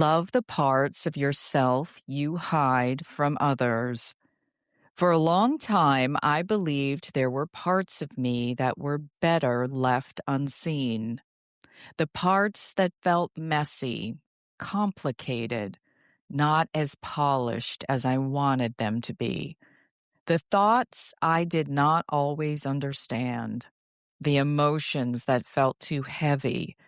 Love the parts of yourself you hide from others. For a long time, I believed there were parts of me that were better left unseen. The parts that felt messy, complicated, not as polished as I wanted them to be. The thoughts I did not always understand. The emotions that felt too heavy.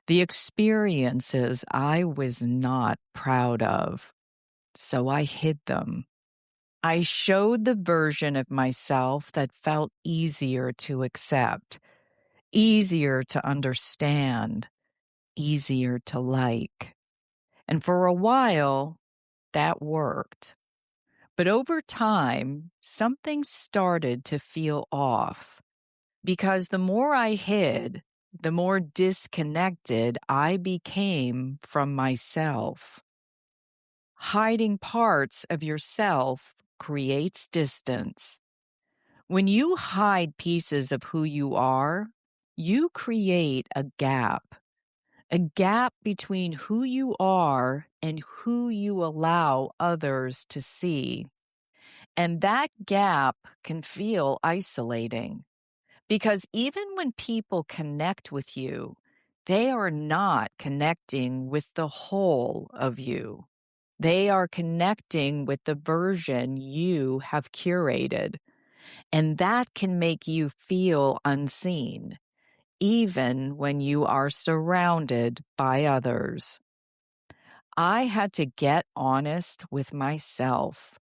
The experiences I was not proud of. So I hid them. I showed the version of myself that felt easier to accept, easier to understand, easier to like. And for a while, that worked. But over time, something started to feel off because the more I hid, the more disconnected I became from myself. Hiding parts of yourself creates distance. When you hide pieces of who you are, you create a gap between who you are and who you allow others to see. And that gap can feel isolating because even when people connect with you, they are not connecting with the whole of you. They are connecting with the version you have curated. And that can make you feel unseen, even when you are surrounded by others. I had to get honest with myself.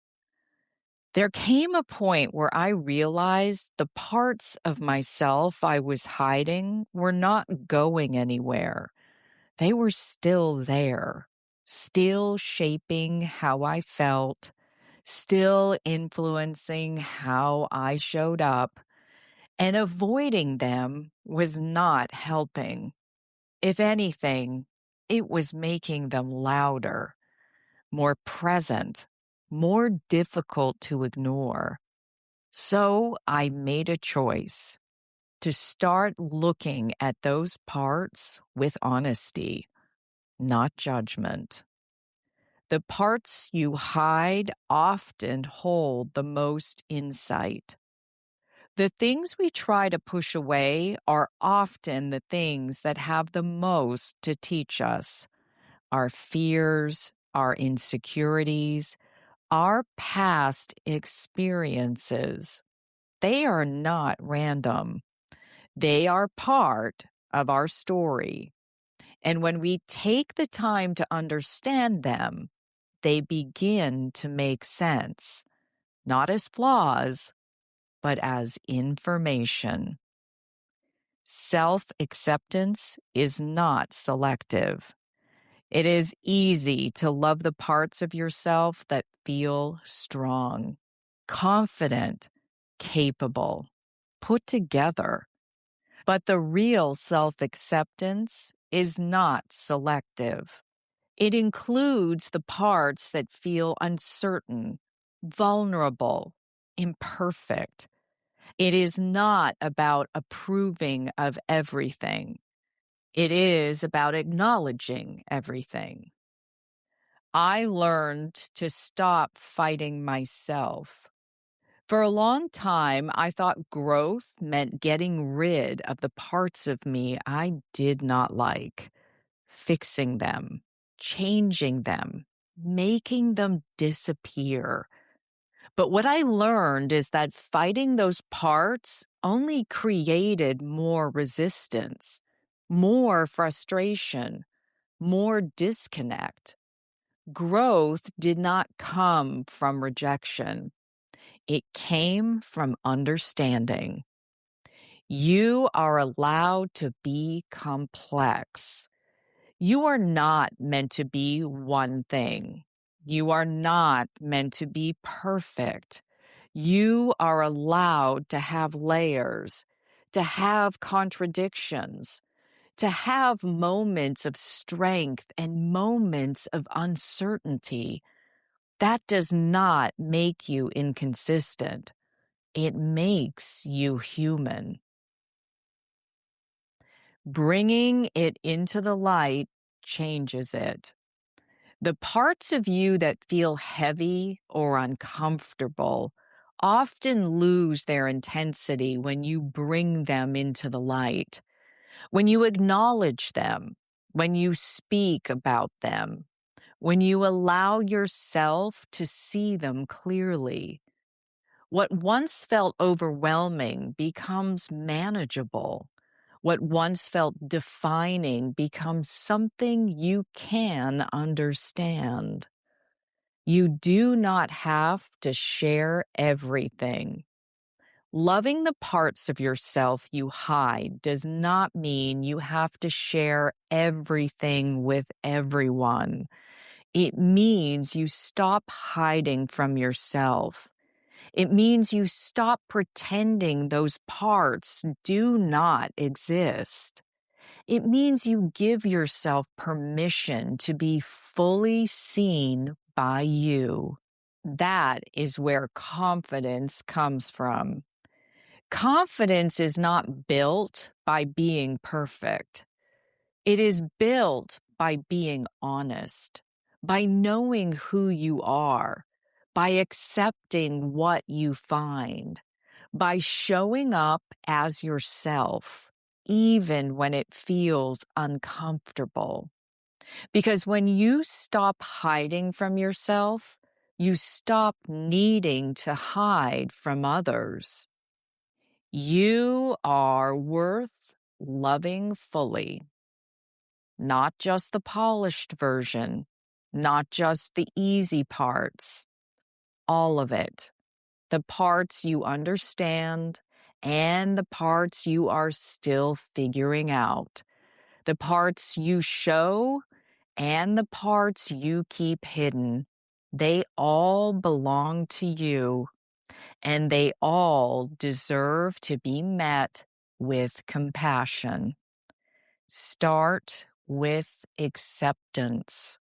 There came a point where I realized the parts of myself I was hiding were not going anywhere. They were still there, still shaping how I felt, still influencing how I showed up, and avoiding them was not helping. If anything, it was making them louder, more present, more difficult to ignore. So I made a choice to start looking at those parts with honesty, not judgment. The parts you hide often hold the most insight. The things we try to push away are often the things that have the most to teach us. Our fears, our insecurities, our past experiences. They are not random. They are part of our story. And when we take the time to understand them, they begin to make sense, not as flaws, but as information. Self-acceptance is not selective. It is easy to love the parts of yourself that feel strong, confident, capable, put together. But the real self-acceptance is not selective. It includes the parts that feel uncertain, vulnerable, imperfect. It is not about approving of everything. It is about acknowledging everything. I learned to stop fighting myself. For a long time, I thought growth meant getting rid of the parts of me I did not like, fixing them, changing them, making them disappear. But what I learned is that fighting those parts only created more resistance, more frustration, more disconnect. Growth did not come from rejection. It came from understanding. You are allowed to be complex. You are not meant to be one thing. You are not meant to be perfect. You are allowed to have layers, to have contradictions, to have moments of strength and moments of uncertainty. That does not make you inconsistent. It makes you human. Bringing it into the light changes it. The parts of you that feel heavy or uncomfortable often lose their intensity when you bring them into the light, when you acknowledge them, when you speak about them, when you allow yourself to see them clearly. What once felt overwhelming becomes manageable. What once felt defining becomes something you can understand. You do not have to share everything. Loving the parts of yourself you hide does not mean you have to share everything with everyone. It means you stop hiding from yourself. It means you stop pretending those parts do not exist. It means you give yourself permission to be fully seen by you. That is where confidence comes from. Confidence is not built by being perfect. It is built by being honest, by knowing who you are, by accepting what you find, by showing up as yourself, even when it feels uncomfortable. Because when you stop hiding from yourself, you stop needing to hide from others. You are worth loving fully, not just the polished version, not just the easy parts, all of it. The parts you understand and the parts you are still figuring out. The parts you show and the parts you keep hidden. They all belong to you, and they all deserve to be met with compassion. Start with acceptance.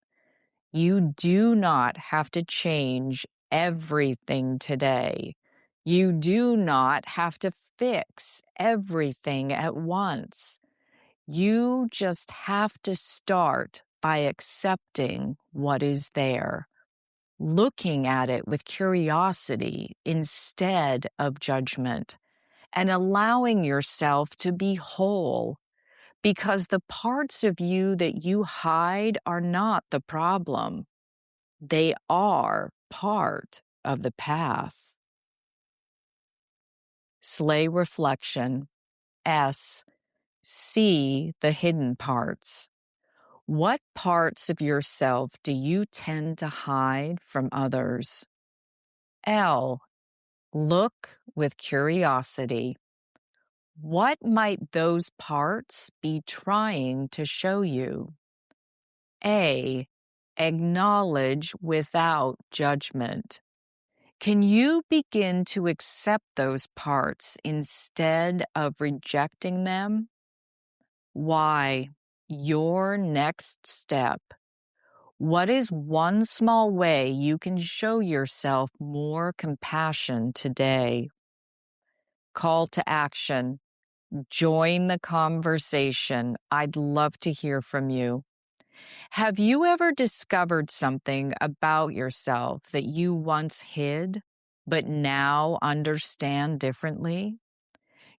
You do not have to change everything today. You do not have to fix everything at once. You just have to start by accepting what is there, looking at it with curiosity instead of judgment, and allowing yourself to be whole, because the parts of you that you hide are not the problem. They are part of the path. Slay reflection. S. See the hidden parts. What parts of yourself do you tend to hide from others? L. Look with curiosity. What might those parts be trying to show you? A. Acknowledge without judgment. Can you begin to accept those parts instead of rejecting them? Why? Your next step. What is one small way you can show yourself more compassion today? Call to action. Join the conversation. I'd love to hear from you. Have you ever discovered something about yourself that you once hid, but now understand differently?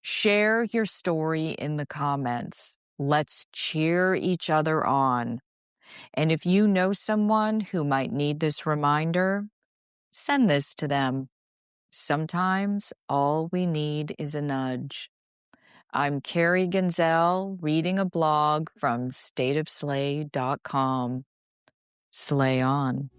Share your story in the comments. Let's cheer each other on. And if you know someone who might need this reminder, send this to them. Sometimes all we need is a nudge. I'm Carrie Genzel, reading a blog from stateofslay.com. Slay on.